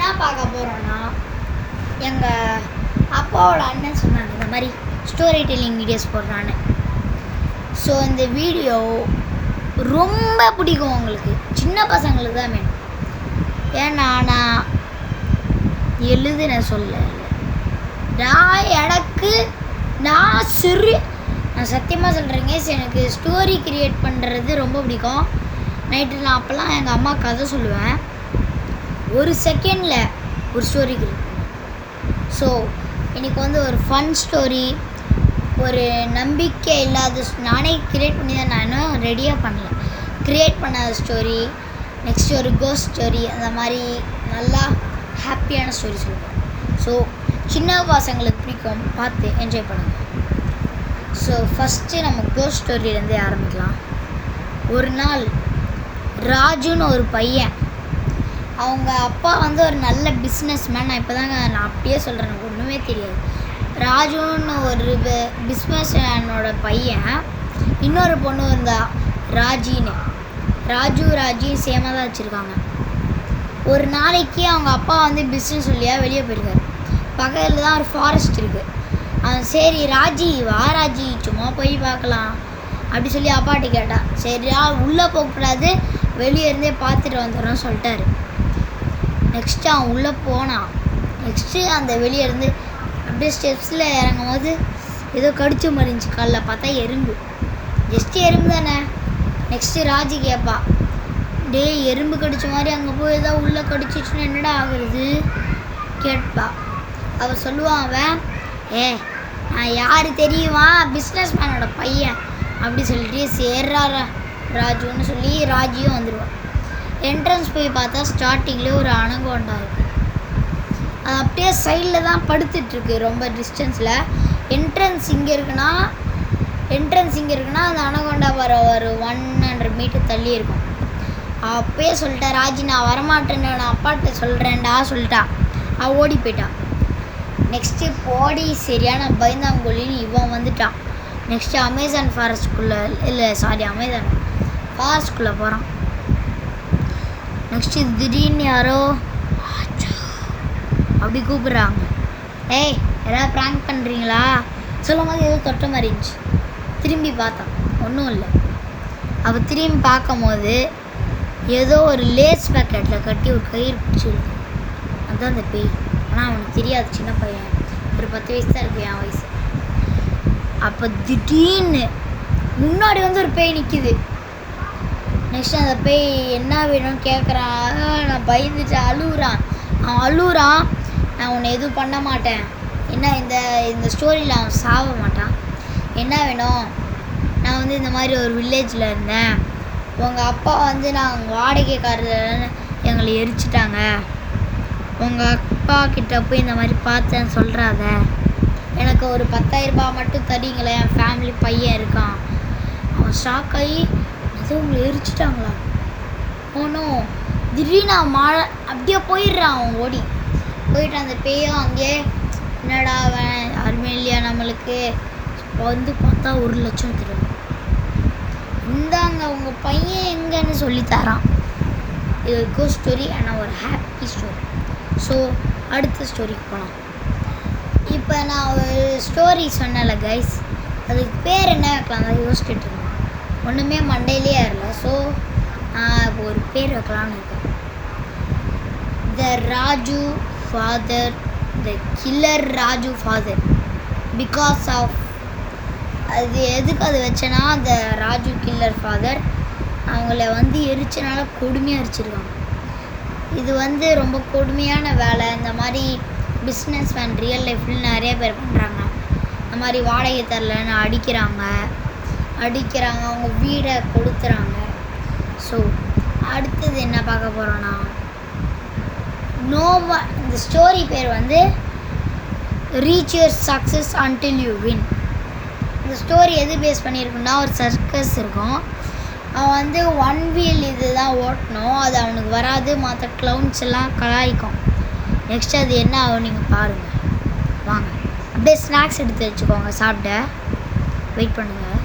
என்ன பார்க்க போகிறோன்னா, எங்கள் அப்பாவோட அண்ணன் சொன்னாங்க இந்த மாதிரி ஸ்டோரி டெல்லிங் வீடியோஸ் போடுறான்னு. ஸோ இந்த வீடியோ ரொம்ப பிடிக்கும் உங்களுக்கு, சின்ன பசங்களுக்கு தான் வேணும். ஏன்னா நான் எழுதுன சொல்ல நான் சத்தியமாக சொல்கிறேங்க, எனக்கு ஸ்டோரி கிரியேட் பண்ணுறது ரொம்ப பிடிக்கும். நைட்டு நான் அப்போல்லாம் எங்கள் அம்மா கதை சொல்லுவேன், ஒரு செகண்டில் ஒரு ஸ்டோரி கிரியேட் பண்ணுவேன். ஸோ எனக்கு வந்து ஒரு ஃபன் ஸ்டோரி, ஒரு நம்பிக்கை இல்லாத நானே கிரியேட் பண்ணி தான் நான் இன்னும் ரெடியாக பண்ணல, கிரியேட் பண்ணாத ஸ்டோரி, நெக்ஸ்ட் ஒரு கோஸ்ட் ஸ்டோரி, அந்த மாதிரி நல்லா ஹாப்பியான ஸ்டோரி சொல்லுவேன். ஸோ சின்ன பசங்களுக்கு பிடிக்கும், பார்த்து என்ஜாய் பண்ணுங்கள். ஸோ ஃபஸ்ட்டு நம்ம கோஸ்ட் ஸ்டோரியிலேருந்தே ஆரம்பிக்கலாம். ஒரு நாள் ராஜுன்னு ஒரு பையன், அவங்க அப்பா வந்து ஒரு நல்ல பிஸ்னஸ் மேன். நான் அப்படியே சொல்கிறேன், எனக்கு ஒன்றுமே தெரியாது. ராஜுன்னு ஒரு பிஸ்னஸ் மேனோட பையன், இன்னொரு பொண்ணு இருந்தா ராஜின்னு. ராஜி சேமாக தான் வச்சுருக்காங்க. ஒரு நாளைக்கு அவங்க அப்பா வந்து பிஸ்னஸ் சொல்லியா வெளியே போயிருக்காரு. பக்கத்தில் தான் ஒரு ஃபாரஸ்ட் இருக்குது. சரி ராஜி வா ராஜி, சும்மா போய் பார்க்கலாம் அப்படி சொல்லி அப்பாட்ட கேட்டான். சரியா, உள்ளே போகக்கூடாது, வெளியே இருந்தே பார்த்துட்டு வந்துடுறோன்னு சொல்லிட்டாரு. நெக்ஸ்ட்டு அவன் உள்ளே போனான். நெக்ஸ்ட்டு அந்த வெளியே இருந்து அப்படியே ஸ்டெப்ஸில் இறங்கும் போது ஏதோ கடிச்சு மறிஞ்சி, காலில் பார்த்தா எறும்பு. ஜஸ்ட்டு எறும்பு தானே. நெக்ஸ்ட்டு ராஜி கேட்பா, டே எறும்பு கடிச்ச மாதிரி அங்கே போய் ஏதோ உள்ளே கடிச்சிச்சுன்னு என்னடா ஆகுறது கேட்பா. அவள் சொல்லுவான், அவன் நான் யார் தெரியுமா, பிஸ்னஸ் மேனோட பையன் அப்படி சொல்லிட்டு சேர்றா ராஜுன்னு சொல்லி ராஜியும் வந்துடுவான். என்ட்ரன்ஸ் போய் பார்த்தா ஸ்டார்டிங்கில் ஒரு அனகோண்டா இருக்குது. அது அப்படியே சைடில் தான் படுத்துட்ருக்கு, ரொம்ப டிஸ்டன்ஸில். என்ட்ரன்ஸ் இங்கே இருக்குன்னா அந்த அனகோண்டா ஒரு 100 மீட்டர் தள்ளி இருக்கும். அப்பயே சொல்லிட்டா ராஜி, நான் வரமாட்டேன்னு நான் அப்பாட்ட சொல்கிறேன்டா சொல்லிட்டா. அவள் ஓடி போயிட்டான். நெக்ஸ்ட்டு போடி சரியான பயந்தாங்கொல்லின்னு இவன் வந்துட்டான். நெக்ஸ்ட்டு அமேசான் ஃபாரஸ்ட்குள்ளே அமேசான் ஃபாரஸ்ட்குள்ளே போகிறான். நெக்ஸ்ட்டு திடீர்னு யாரோ அப்படி கூப்பிட்றாங்க, யாராவது ப்ராங்க் பண்ணுறீங்களா சொல்லும் போது ஏதோ தொட்ட மாதிரி இருந்துச்சு. திரும்பி பார்த்தான், ஒன்றும் இல்லை. அவள் திரும்பி பார்க்கும் போது ஏதோ ஒரு லேஸ் பேக்கெட்டில் கட்டி ஒரு கயிறு பிடிச்சிருக்கு. அதுதான் அந்த பேய். ஆனால் அவனுக்கு தெரியாது, சின்ன பையன், ஒரு 10 வயசு தான் இருக்குது, என் வயசு. அப்போ திடீர்னு முன்னாடி வந்து ஒரு பேய் நிற்கிது. நெக்ஸ்ட் அந்த பேய் என்ன வேணும்னு கேட்குறான். நான் பயந்துட்டு அவன் அழுகுறான். நான் உன்னை எதுவும் பண்ண மாட்டேன், என்ன இந்த ஸ்டோரியில் அவன் சாக மாட்டான், என்ன வேணும், நான் வந்து இந்த மாதிரி ஒரு வில்லேஜில் இருந்தேன், உங்கள் அப்பா வந்து நான் வாடகைக்காரர் எங்களை எரிச்சிட்டாங்க, உங்கள் அப்பா கிட்ட போய் இந்த மாதிரி பார்த்தேன்னு சொல்கிறாத, எனக்கு ஒரு 10,000 ரூபாய் மட்டும் தரீங்களேன், என் ஃபேமிலி பையன் இருக்கான். அவன் ஷாக் ஆகி, அது உங்களை எரிச்சிட்டாங்களா, ஒன்றும் திடீர்னு மழை அப்படியே போயிடுறான். அவன் ஓடி போயிட்டு அந்த பேயும் அங்கேயே, என்னடா அவன் யாருமே இல்லையா நம்மளுக்கு, வந்து பார்த்தா 1 லட்சம் தருவான், இந்தாங்க உங்கள் பையன் எங்கன்னு சொல்லித்தரான். இது ஒரு கோஸ்ட் ஸ்டோரி, ஆனால் ஒரு ஹாப்பி ஸ்டோரி. ஸோ அடுத்த ஸ்டோரிக்கு போகலாம். இப்போ நான் ஒரு ஸ்டோரி சொன்னல கைஸ், அதுக்கு பேர் என்ன வைக்கலாம் தான் யோசிச்சுட்டு இருந்தேன், ஒன்றுமே மண்டையிலே இல்லை. ஸோ நான் இப்போ ஒரு பேர் வைக்கலான்னு இருக்கேன். The Raju father, the killer Raju father. Because of அது எதுக்கு அது வச்சேன்னா, அந்த ராஜு கில்லர் ஃபாதர் அவங்கள வந்து எரிச்சனால கொடுமையாக எரிச்சிருக்காங்க. இது வந்து ரொம்ப கொடுமையான வேலை. இந்த மாதிரி பிஸ்னஸ் மேன் ரியல் லைஃப்பில் நிறைய பேர் பண்ணுறாங்க. இந்த மாதிரி வாடகை தரலன்னு அடிக்கிறாங்க, அவங்க வீடை கொடுத்துறாங்க. ஸோ அடுத்தது என்ன பார்க்க போகிறோன்னா, இந்த ஸ்டோரி பேர் வந்து reach your success until you win. இந்த ஸ்டோரி எது பேஸ் பண்ணியிருக்குன்னா, ஒரு சர்க்கஸ் இருக்கும். அவன் வந்து 1 வீல் இது தான் ஓட்டணும், அது அவனுக்கு வராது, மற்ற க்ளவுன்ஸ் எல்லாம் கலாய்க்கும். நெக்ஸ்ட் அது என்ன ஆகும் நீங்கள் பாருங்கள். வாங்க அப்படியே ஸ்நாக்ஸ் எடுத்து வச்சுக்கோங்க, சாப்பிட வெயிட் பண்ணுங்கள்.